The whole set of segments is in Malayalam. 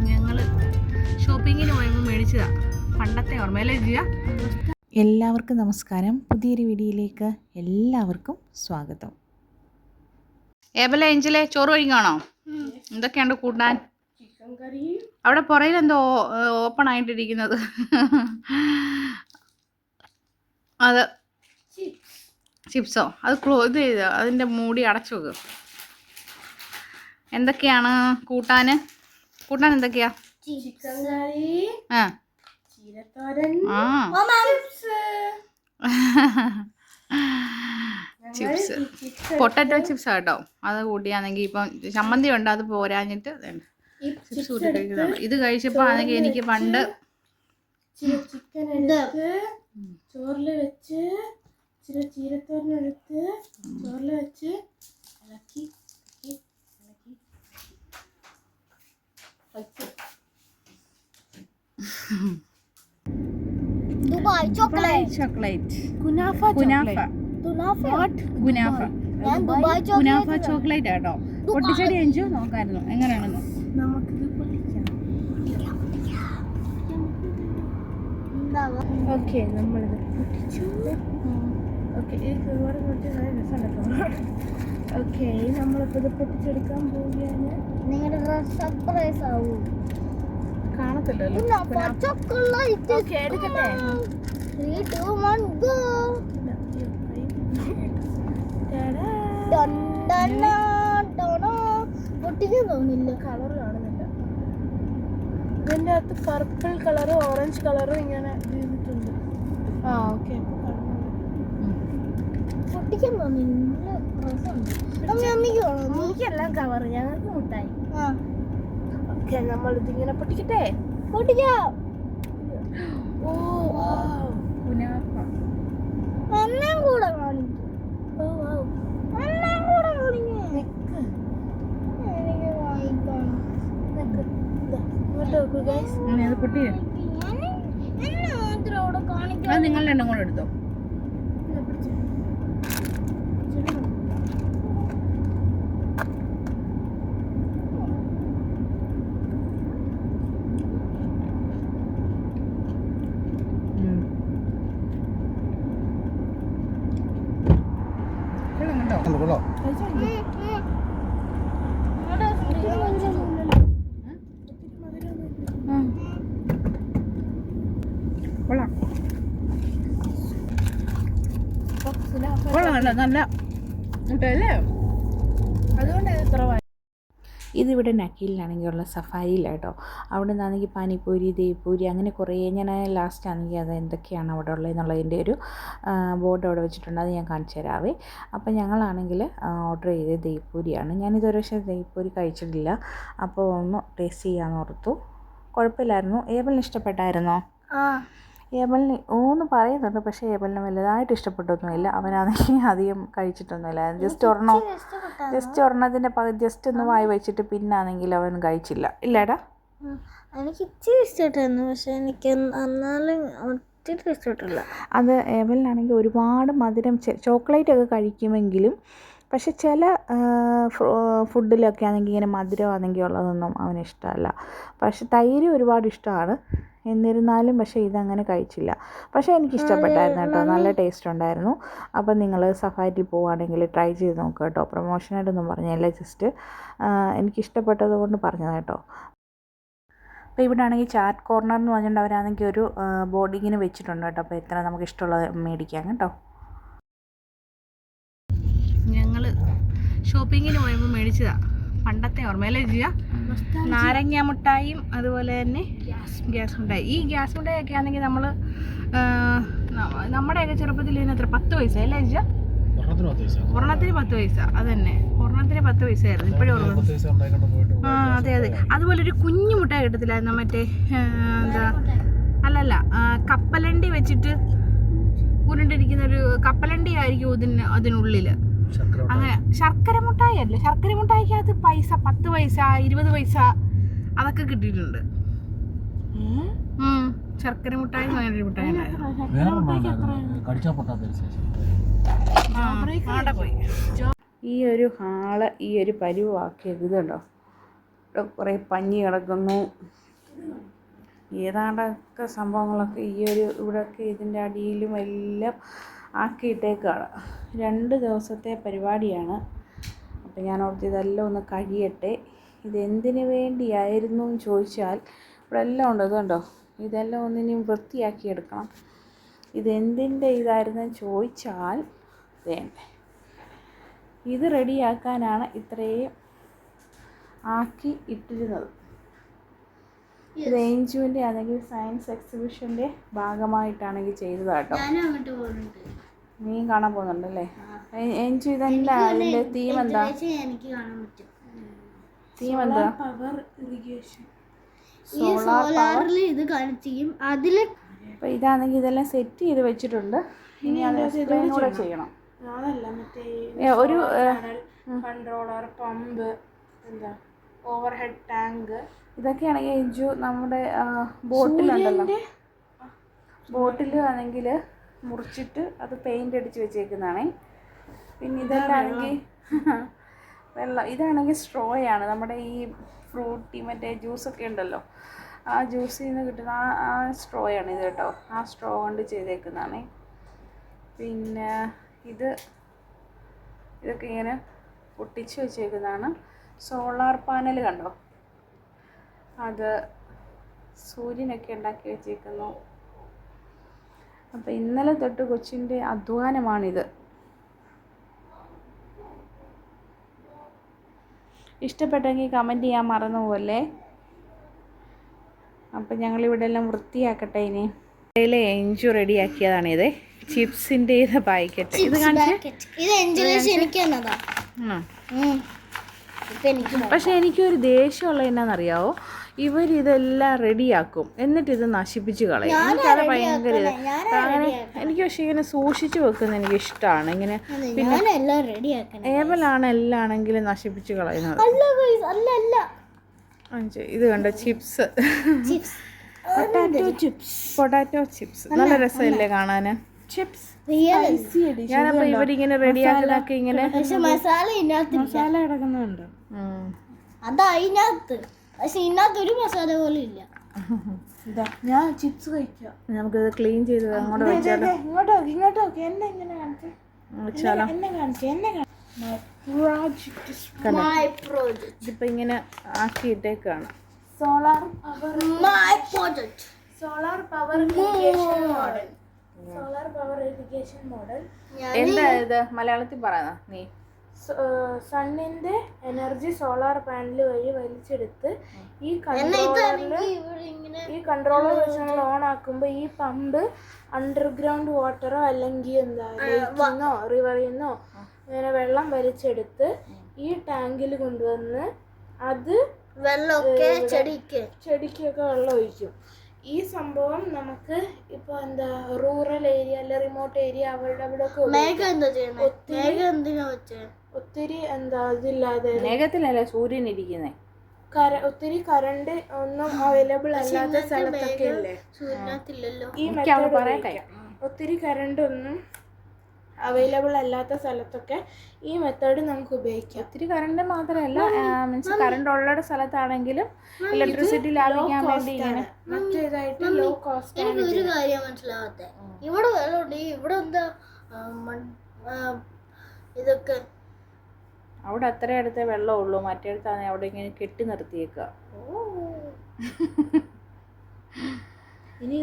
ഞങ്ങൾ ഷോപ്പിങ്ങിന് പോയപ്പോൾ മേടിച്ചതാ, പണ്ടത്തെ ഓർമ്മയിലേ ചെയ്യാ. എല്ലാവർക്കും നമസ്കാരം. പുതിയൊരു വീഡിയോയിലേക്ക് എല്ലാവർക്കും സ്വാഗതം. ഏബല ഏഞ്ചലെ ചോറ് കഴിക്കാണോ? എന്തൊക്കെയുണ്ട് കൂട്ടാൻ? അവിടെ പുറയിൽ എന്തോ ഓപ്പൺ ആയിട്ടിരിക്കുന്നത്, അത് ചിപ്സോ? അത് ഇത് ചെയ്ത് അതിൻ്റെ മൂടി അടച്ചു വെക്കുക. എന്തൊക്കെയാണ് കൂട്ടാൻ എന്തൊക്കെയാ? ചിപ്സ്, പൊട്ടറ്റോ ചിപ്സ് കേട്ടോ. അത് കൂട്ടിയാണെങ്കിൽ ഇപ്പം ചമ്മന്തി ഉണ്ട്, അത് പോരാഞ്ഞിട്ട് ചിപ്സ് കൂട്ടി കഴിക്കുന്നതാണ്. ഇത് കഴിച്ചപ്പോൾ ആണെങ്കിൽ എനിക്ക് പണ്ട് ചിക്കൻ ചോറിൽ വെച്ച് ചീരത്തോരനെടുത്ത് ചോറിൽ വെച്ച് ഇളക്കി ദുബായ് ചോക്ലേറ്റ് കുനാഫ ചോക്ലേറ്റ് കേട്ടോ. പൊട്ടിച്ചടി അഞ്ചു നോക്കായിരുന്നു എങ്ങനെയാണെന്ന്. നമുക്കിത് പൊട്ടിക്കാം. ഓക്കെ, നമ്മളിത് പൊട്ടിച്ചു. ഓക്കെ, ഓക്കെ, നമ്മളിപ്പോൾ ഇത് പൊട്ടിച്ചെടുക്കാൻ പോവുകയാണ്. നിങ്ങളുടെ സർപ്രൈസ് ആവും. കാണത്തില്ലല്ലോ. ഓക്കെ, എടുക്കട്ടെ. 3, 2, 1 go. പൊട്ടിക്കാൻ തോന്നില്ല. കളർ കാണുന്നില്ല. ഇതിൻ്റെ അകത്ത് പർപ്പിൾ കളറും ഓറഞ്ച് കളറും ഇങ്ങനെ ചെയ്തിട്ടുണ്ട്. ആ ഓക്കെ, പൊട്ടിക്കാൻ തോന്നില്ല. എനിക്കെല്ലാം കവർ, ഞങ്ങൾക്ക് മുട്ടായി. ഓക്കെ, നമ്മളിതിങ്ങനെ പൊട്ടിക്കട്ടെ. പൊട്ടിക്കാം. ഓ കുനാഫ. എല്ലാം കൂടെ കാണിക്കും. ഓ വാവ്. എല്ലാം കൂടെ കാണിക്കും. നിക്ക് എനിക്ക് വാങ്ങിക്കണം. നിക്ക്. ഇതാ ഇങ്ങോട്ട് നോക്കൂ ഗൈസ്. അത് പൊട്ടിയേ. എന്നെ മാത്രം അവിടെ കാണിക്കും. അത് നിങ്ങൾ രണ്ടും കൂടെ എടുത്തോ. കൊള്ളാം. നല്ല മുട്ടല്ലേ, അതുകൊണ്ട് ഇത്ര. ഇതിവിടെ നക്കീലിനാണെങ്കിൽ ഉള്ള സഫാരിയിലാട്ടോ. അവിടെ നിന്നാണെങ്കിൽ പാനിപ്പൂരി, ദേവ്പൂരി അങ്ങനെ കുറേ. ഞാൻ ലാസ്റ്റ് ആണെങ്കിൽ അത് എന്തൊക്കെയാണ് അവിടെ ഉള്ളത് എന്നുള്ളതിൻ്റെ ഒരു ബോർഡ് അവിടെ വെച്ചിട്ടുണ്ട്, അത് ഞാൻ കാണിച്ചു തരാവേ. അപ്പം ഞങ്ങളാണെങ്കിൽ ഓർഡർ ചെയ്തത് ദേവ്പൂരിയാണ്. ഞാനിതൊരു പക്ഷേ ദേവ്പൂരി കഴിച്ചിട്ടില്ല, അപ്പോൾ ഒന്ന് ടേസ്റ്റ് ചെയ്യാമെന്ന് ഓർത്തു. കുഴപ്പമില്ലായിരുന്നു. ഏബലിന് ഇഷ്ടപ്പെട്ടായിരുന്നോ? ഏബലിന് ഓന്ന് പറയുന്നുണ്ട്, പക്ഷേ ഏബലിന് വലുതായിട്ട് ഇഷ്ടപ്പെട്ടൊന്നുമില്ല. അവനാണെങ്കിൽ അധികം കഴിച്ചിട്ടൊന്നുമില്ല. ജസ്റ്റ് ഒരെണ്ണത്തിൻ്റെ പകുതി ജസ്റ്റ് ഒന്ന് വായി വെച്ചിട്ട് പിന്നാണെങ്കിൽ അവൻ കഴിച്ചില്ല. ഇല്ലേടാ? എനിക്ക് ഇച്ചിരി ഇഷ്ടപ്പെട്ടായിരുന്നു, പക്ഷെ എനിക്ക് എന്നാലും ഒത്തിരി ഇഷ്ടപ്പെട്ടില്ല. അത് ഏബലിനാണെങ്കിൽ ഒരുപാട് മധുരം, ചോക്ലേറ്റ് ഒക്കെ കഴിക്കുമെങ്കിലും പക്ഷെ ചില ഫുഡിലൊക്കെ ആണെങ്കിൽ ഇങ്ങനെ മധുരമാണെങ്കിൽ ഉള്ളതൊന്നും അവന് ഇഷ്ടമല്ല. പക്ഷെ തൈര് ഒരുപാട് ഇഷ്ടമാണ്, എന്നിരുന്നാലും പക്ഷേ ഇതങ്ങനെ കഴിച്ചില്ല. പക്ഷേ എനിക്ക് ഇഷ്ടപ്പെട്ടായിരുന്നു കേട്ടോ, നല്ല ടേസ്റ്റ് ഉണ്ടായിരുന്നു. അപ്പം നിങ്ങൾ സഫാരി പോവുകയാണെങ്കിൽ ട്രൈ ചെയ്ത് നോക്കുക കേട്ടോ. പ്രൊമോഷനായിട്ടൊന്നും പറഞ്ഞല്ല, ജസ്റ്റ് എനിക്കിഷ്ടപ്പെട്ടത് കൊണ്ട് പറഞ്ഞത് കേട്ടോ. അപ്പോൾ ഇവിടെ ആണെങ്കിൽ ചാറ്റ് കോർണർ എന്ന് പറഞ്ഞിട്ട് അവരാണെങ്കിൽ ഒരു ബോർഡിങ്ങിന് വെച്ചിട്ടുണ്ട് കേട്ടോ. അപ്പോൾ എത്ര നമുക്ക് ഇഷ്ടമുള്ളത് മേടിക്കാം കേട്ടോ. ഞങ്ങൾ ഷോപ്പിങ്ങിന് പോയപ്പോൾ മേടിച്ചതാ, പണ്ടത്തെ ഓർമ്മയിലേ ചെയ്യാ. നാരങ്ങ മുട്ടായും അതുപോലെ തന്നെ ഗ്യാസ് മുട്ടായി. ഈ ഗ്യാസ് മുട്ടായി ഒക്കെ ആണെങ്കിൽ നമ്മൾ നമ്മുടെയൊക്കെ ചെറുപ്പത്തിൽ ഇതിനെത്ര 10 പൈസ അല്ലേ ചെയ്യാ? ഒരെണ്ണത്തിന് 10 പൈസ. അത് തന്നെ, ഒരെണ്ണത്തിന് 10 പൈസയായിരുന്നു. ഇപ്പോഴും ഓർമ്മ. അതെ അതെ. അതുപോലെ ഒരു കുഞ്ഞു മുട്ടായി കിട്ടത്തില്ലായിരുന്നു, മറ്റേ എന്താ, അല്ലല്ല, കപ്പലണ്ടി വെച്ചിട്ട് ഉരുണ്ടിരിക്കുന്നൊരു കപ്പലണ്ടി ആയിരിക്കും അതിനുള്ളിൽ. അങ്ങനെ ശർക്കര മുട്ടായി അല്ലേ, ശർക്കര മുട്ടായിക്കകത്ത് പൈസ 10 പൈസ 20 പൈസ അതൊക്കെ കിട്ടിയിട്ടുണ്ട്. ശർക്കര മുട്ടായി മുട്ടായി ഈ ഒരു ഹാള് ഈ ഒരു പരുവാക്കിയത് ഇതുണ്ടോ, ഇവിടെ കുറേ പഞ്ഞി കിടക്കുന്നു, ഏതാണ്ടൊക്കെ സംഭവങ്ങളൊക്കെ ഈ ഒരു ഇവിടെയൊക്കെ ഇതിൻ്റെ അടിയിലും എല്ലാം ആക്കിയിട്ടേക്കാണ്. 2 ദിവസത്തെ പരിപാടിയാണ്. അപ്പം ഞാൻ ഓർത്ത് ഇതെല്ലാം ഒന്ന് കഴിയട്ടെ. ഇതെന്തിനു വേണ്ടിയായിരുന്നു എന്ന് ചോദിച്ചാൽ ഇവിടെ എല്ലാം ഉണ്ട്, ഇതുണ്ടോ, ഇതെല്ലാം ഒന്നിനും വൃത്തിയാക്കിയെടുക്കണം. ഇതെന്തിൻ്റെ ഇതായിരുന്നു ചോദിച്ചാൽ വേണ്ടേ, ഇത് റെഡിയാക്കാനാണ് ഇത്രയും ആക്കി ഇട്ടിരുന്നത്. ഇത് ഏഞ്ചുവിൻ്റെ ആണെങ്കിൽ സയൻസ് എക്സിബിഷൻ്റെ ഭാഗമായിട്ടാണെങ്കിൽ ചെയ്തതാട്ടോ. നീ കാണാൻ പോകുന്നുണ്ടല്ലേ? ഏഞ്ചു ഇതെന്താ ഇതിൻ്റെ തീം എന്താ? തീം എന്താ? Power irrigation. സോളാറിൽ ഇത് കാണിച്ചും അതിൽ അപ്പോൾ ഇതാണെങ്കിൽ ഇതെല്ലാം സെറ്റ് ചെയ്ത് വെച്ചിട്ടുണ്ട്. ഇനി അത് എക്സ്പ്ലെയിൻ കൂടെ ചെയ്യണം. അതല്ല മറ്റേ ഒരു കൺട്രോളർ, പമ്പ്, എന്താ ഓവർഹെഡ് ടാങ്ക്, ഇതൊക്കെയാണെങ്കിൽ ഏഞ്ചു നമ്മുടെ ബോട്ടിലുണ്ടല്ലോ, ബോട്ടിൽ ആണെങ്കിൽ മുറിച്ചിട്ട് അത് പെയിൻ്റ് അടിച്ച് വെച്ചേക്കുന്നതാണേ. പിന്നെ ഇതെല്ലാം ആണെങ്കിൽ വെള്ളം, ഇതാണെങ്കിൽ സ്ട്രോയാണ്. നമ്മുടെ ഈ ഫ്രൂട്ടി മറ്റേ ജ്യൂസൊക്കെ ഉണ്ടല്ലോ, ആ ജ്യൂസിൽ നിന്ന് കിട്ടുന്ന ആ സ്ട്രോയാണ് ഇത് കേട്ടോ. ആ സ്ട്രോ കൊണ്ട് ചെയ്തേക്കുന്നതാണേ. പിന്നെ ഇതൊക്കെ ഇങ്ങനെ ഒട്ടിച്ച് വെച്ചേക്കുന്നതാണ്. സോളാർ പാനൽ കണ്ടോ, അത് സൂര്യനൊക്കെ ഉണ്ടാക്കി വെച്ചേക്കുന്നു. അപ്പോൾ ഇന്നലെ തൊട്ട് കൊച്ചിൻ്റെ അധ്വാനമാണിത്. ഇഷ്ടപ്പെട്ടെങ്കിൽ കമൻറ്റ് ചെയ്യാൻ മറന്നു പോലെ. അപ്പം ഞങ്ങളിവിടെ എല്ലാം വൃത്തിയാക്കട്ടെ. ഇനി ഇതിലെ ഏഞ്ചു റെഡിയാക്കിയതാണിത്, ചിപ്സിൻ്റെ ഇത് പാക്കറ്റ്. ഇത് പക്ഷെ എനിക്കൊരു ദേഷ്യമുള്ള എന്നാന്നറിയാവോ, ഇവരിതെല്ലാം റെഡിയാക്കും എന്നിട്ട് ഇത് നശിപ്പിച്ച് കളയും. എനിക്കത് ഭയങ്കര അങ്ങനെ. എനിക്ക് പക്ഷേ ഇങ്ങനെ സൂക്ഷിച്ച് വെക്കുന്നത് എനിക്ക് ഇഷ്ടമാണ്. ഇങ്ങനെ പിന്നെ ഏവലാണ് എല്ലാണെങ്കിലും നശിപ്പിച്ച് കളയുന്നത്. ഇത് കണ്ടോ, ചിപ്സ്, പൊട്ടാറ്റോ ചിപ്സ്. നല്ല രസമല്ലേ കാണാൻ ചിപ്സ്. ഞാനപ്പോ ഇവരിങ്ങനെ റെഡിയാക്കുന്നതൊക്കെ ഇങ്ങനെ മസാല കിടക്കുന്നുണ്ട്. അതതിനകത്ത്, പക്ഷെ ഇതിനകത്ത് ഒരു മസാല പോലും ഇല്ല. ഞാൻ ചിപ്സ് കഴിക്കാം. നമുക്കിത് ക്ലീൻ ചെയ്ത് അങ്ങോട്ട് വെച്ചാലോ? ഇങ്ങോട്ട് നോക്കി, എന്നെ ഇങ്ങനെ കാണിച്ചു വെച്ചാലോ? ഇതിപ്പോ ഇങ്ങനെ ആക്കിയിട്ടേക്കാണ്. Solar power irrigation model. എന്താ ഇത് മലയാളത്തിൽ പറയുന്ന നീ? സണ്ണിന്റെ എനർജി സോളാർ പാനൽ വഴി വലിച്ചെടുത്ത് ഈ കൺട്രോളർ വെച്ച് നമ്മൾ ഓൺ ആക്കുമ്പോൾ ഈ പമ്പ് അണ്ടർഗ്രൗണ്ട് വാട്ടറോ അല്ലെങ്കിൽ എന്താ ലേക്കിന്നോ റിവറിൽ നിന്നോ അങ്ങനെ വെള്ളം വലിച്ചെടുത്ത് ഈ ടാങ്കിൽ കൊണ്ടുവന്ന് അത് വെള്ളമൊക്കെ ചെടിക്കൊക്കെ വെള്ളം ഒഴിക്കും. ഈ സംഭവം നമുക്ക് ഇപ്പൊ എന്താ റൂറൽ ഏരിയ അല്ലെ റിമോട്ട് ഏരിയ അവിടെ ഒത്തിരി എന്താ ഇതില്ലാതെ മേഘത്തിലല്ലേ സൂര്യൻ ഇരിക്കുന്നേ, ഒത്തിരി കറണ്ട് ഒന്നും അവൈലബിൾ അല്ലാത്ത സ്ഥലത്തൊക്കെ അല്ലേ ഈ മെത്തേഡ്. ഒത്തിരി കറണ്ട് ഒന്നും അവൈലബിൾ അല്ലാത്ത സ്ഥലത്തൊക്കെ ഈ മെത്തേഡ് നമുക്ക് ഉപയോഗിക്കാം. ഒത്തിരി കറണ്ട് മാത്രമല്ല, മീൻസ് കറണ്ട് ഉള്ള സ്ഥലത്താണെങ്കിലും ഇലക്ട്രിസിറ്റി ലാഭിക്കാൻ വേണ്ടി ഇങ്ങനെ മറ്റേതായിട്ട് ലോ കോസ്റ്റ്. എനിക്ക് ഒരു കാര്യം മനസ്സിലാവാത്ത, ഇവിടെ വെള്ളമുണ്ട്, ഇവിടെ എന്താ ഇതൊക്കെ അവിടെ അത്ര അടുത്തേ വെള്ളമുള്ളൂ, മറ്റേടത്താണ് അവിടെ ഇങ്ങനെ കെട്ടി നിർത്തിയേക്കുക. ഇനി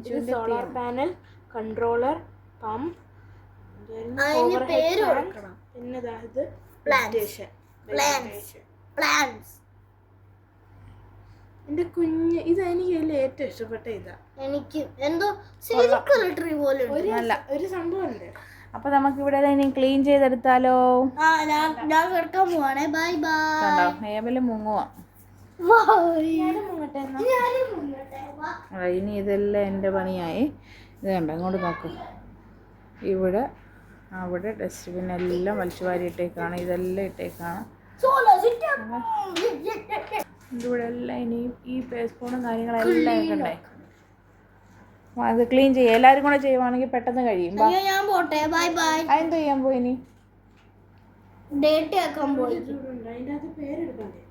ഇത് സോളാർ പാനൽ, കൺട്രോളർ, പമ്പ്, പിന്നെ എന്റെ കുഞ്ഞ്. ഇത് എനിക്ക് അതിൽ ഏറ്റവും ഇഷ്ടപ്പെട്ട ഇതാ. എനിക്ക് എന്തോ പോലെ ഒരു സംഭവം ഉണ്ട്. അപ്പൊ നമുക്ക് ഇവിടെ ഇനി ക്ലീൻ ചെയ്തെടുത്താലോ? ഞാൻ കിടക്കാൻ പോവാണേ. Bye bye. ഏവല് മുങ്ങുവാ. ഇനി ഇതെല്ലാം എൻ്റെ പണിയായി. ഇത് കണ്ടോ, ഇങ്ങോട്ട് നോക്ക്. ഇവിടെ അവിടെ ഡസ്റ്റ്ബിൻ എല്ലാം വലിച്ചു വാരി ഇട്ടേക്കാണ്, ഇതെല്ലാം ഇട്ടേക്കാണ്. ഇവിടെ എല്ലാം ഇനിയും ഈ പേസ്പൂണും കാര്യങ്ങളെല്ലാം ഇരിക്കണ്ടേ. അത് ക്ലീൻ ചെയ്യാം. എല്ലാവരും കൂടെ ചെയ്യുവാണെങ്കിൽ പെട്ടെന്ന് കഴിയും. ഞാൻ പോട്ടെ. Bye bye. അതെന്ത് ചെയ്യാൻ പോയി? ഇനി ഡേറ്റ് ആക്കാൻ പോയി. അതിൻ്റെ അകത്ത് പേരെടുക്കണ്ടേ?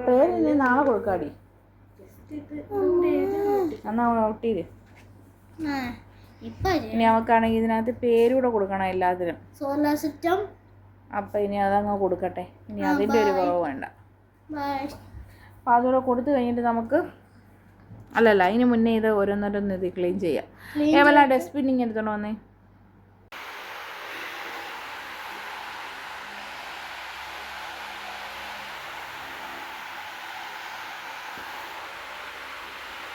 പേര് ഇനി നാളെ കൊടുക്കാടി. എന്നാ ഔട്ട് ചെയ്ത് ഇപ്പൊ ഇനി നമുക്കാണെങ്കിൽ ഇതിനകത്ത് പേരൂടെ കൊടുക്കണം എല്ലാത്തിനും. Solar system. അപ്പം ഇനി അതങ്ങ് കൊടുക്കട്ടെ. ഇനി അതിൻ്റെ ഒരു കുറവ് വേണ്ട. ബൈ. അപ്പോൾ അതുകൂടെ കൊടുത്തു കഴിഞ്ഞിട്ട് നമുക്ക് അല്ലല്ല അതിന് മുന്നേ ഇത് ഓരോന്നോരോന്ന് ഇത് ക്ലീൻ ചെയ്യാം. ഏവല ഡസ്റ്റ്ബിൻ ഇങ്ങനെ എടുത്തോണ്ട് വന്നേ.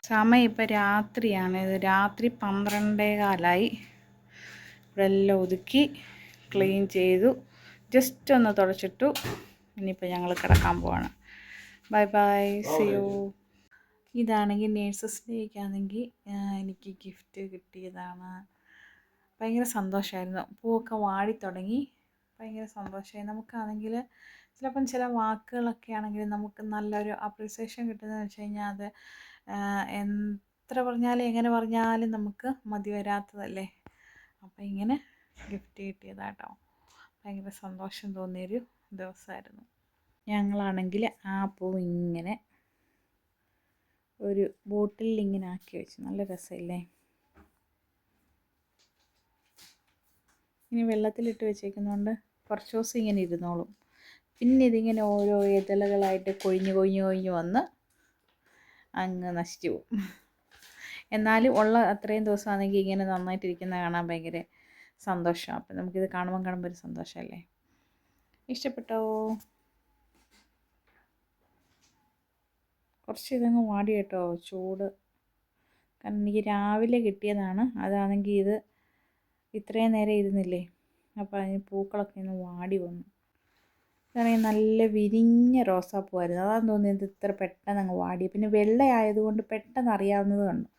സമയം ഇപ്പം രാത്രിയാണ്. ഇത് രാത്രി 12:15. ഇവിടെ എല്ലാം ഒതുക്കി ക്ലീൻ ചെയ്തു. ജസ്റ്റ് ഒന്ന് തുടച്ചിട്ടു. ഇനിയിപ്പോൾ ഞങ്ങൾ കിടക്കാൻ പോവാണ്. Bye bye, see you. ഇതാണെങ്കിൽ നേഴ്സസ് ഡേക്കാണെങ്കിൽ എനിക്ക് ഗിഫ്റ്റ് കിട്ടിയതാണ്. ഭയങ്കര സന്തോഷമായിരുന്നു. പൂവൊക്കെ വാടിത്തുടങ്ങി. ഭയങ്കര സന്തോഷമായി. നമുക്കാണെങ്കിൽ ചിലപ്പം ചില വാക്കുകളൊക്കെ ആണെങ്കിൽ നമുക്ക് നല്ലൊരു അപ്രിസിയേഷൻ കിട്ടുന്നതെന്ന് വെച്ച് കഴിഞ്ഞാൽ അത് എത്ര പറഞ്ഞാലും എങ്ങനെ പറഞ്ഞാലും നമുക്ക് മതി വരാത്തതല്ലേ. അപ്പം ഇങ്ങനെ ഗിഫ്റ്റ് കിട്ടിയതാട്ടോ. ഭയങ്കര സന്തോഷം തോന്നിയൊരു ദിവസമായിരുന്നു. ഞങ്ങളാണെങ്കിൽ ആ പൂ ഇങ്ങനെ ഒരു ബോട്ടിലിൽ ഇങ്ങനെ ആക്കി വെച്ചു. നല്ല രസമില്ലേ? ഇനി വെള്ളത്തിലിട്ട് വെച്ചേക്കുന്നതുകൊണ്ട് കുറച്ച് ദിവസം ഇങ്ങനെ ഇരുന്നോളും. പിന്നെ ഇതിങ്ങനെ ഓരോ ഇതളുകളായിട്ട് കൊഴിഞ്ഞ് വന്ന് അങ്ങ് നശിച്ചു പോകും. എന്നാലും ഉള്ള അത്രയും ദിവസമാണെങ്കിൽ ഇങ്ങനെ നന്നായിട്ടിരിക്കുന്നത് കാണാൻ ഭയങ്കര സന്തോഷമാണ്. അപ്പം നമുക്കിത് കാണുമ്പോൾ ഒരു സന്തോഷമല്ലേ? ഇഷ്ടപ്പെട്ടോ? കുറച്ച് ഇതങ്ങ് വാടി കേട്ടോ, ചൂട്. കാരണം എനിക്ക് രാവിലെ കിട്ടിയതാണ്. അതാണെങ്കിൽ ഇത് ഇത്രയും നേരം ഇരുന്നില്ലേ, അപ്പോൾ അതിന് പൂക്കളൊക്കെ ഒന്ന് വാടി വന്നു. ഇതാണെങ്കിൽ നല്ല വിരിഞ്ഞ റോസാപ്പൂവായിരുന്നു. അതാണെന്ന് തോന്നിയത് ഇത്ര പെട്ടെന്ന് അങ്ങ് വാടി. പിന്നെ വെള്ള ആയതുകൊണ്ട് പെട്ടെന്ന് അറിയാവുന്നത് കണ്ടു.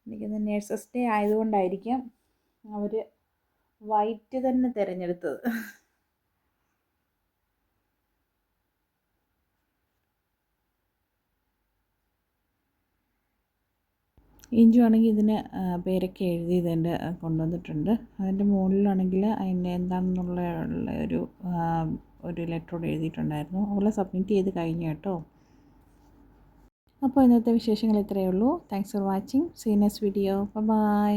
എനിക്കിന്ന് നേഴ്സസ് ഡേ ആയതുകൊണ്ടായിരിക്കാം അവർ വൈറ്റ് തന്നെ തിരഞ്ഞെടുത്തത്. ഇഞ്ചു ആണെങ്കിൽ ഇതിന് പേരൊക്കെ എഴുതി ഇതിൻ്റെ കൊണ്ടുവന്നിട്ടുണ്ട്. അതിൻ്റെ മുകളിലാണെങ്കിൽ അതിൻ്റെ എന്താണെന്നുള്ള ഒരു ലെറ്ററോട് എഴുതിയിട്ടുണ്ടായിരുന്നു. അവളെ സബ്മിറ്റ് ചെയ്ത് കഴിഞ്ഞു കേട്ടോ. അപ്പോൾ ഇന്നത്തെ വിശേഷങ്ങൾ ഇത്രയേ ഉള്ളൂ. Thanks for watching. See next video. By.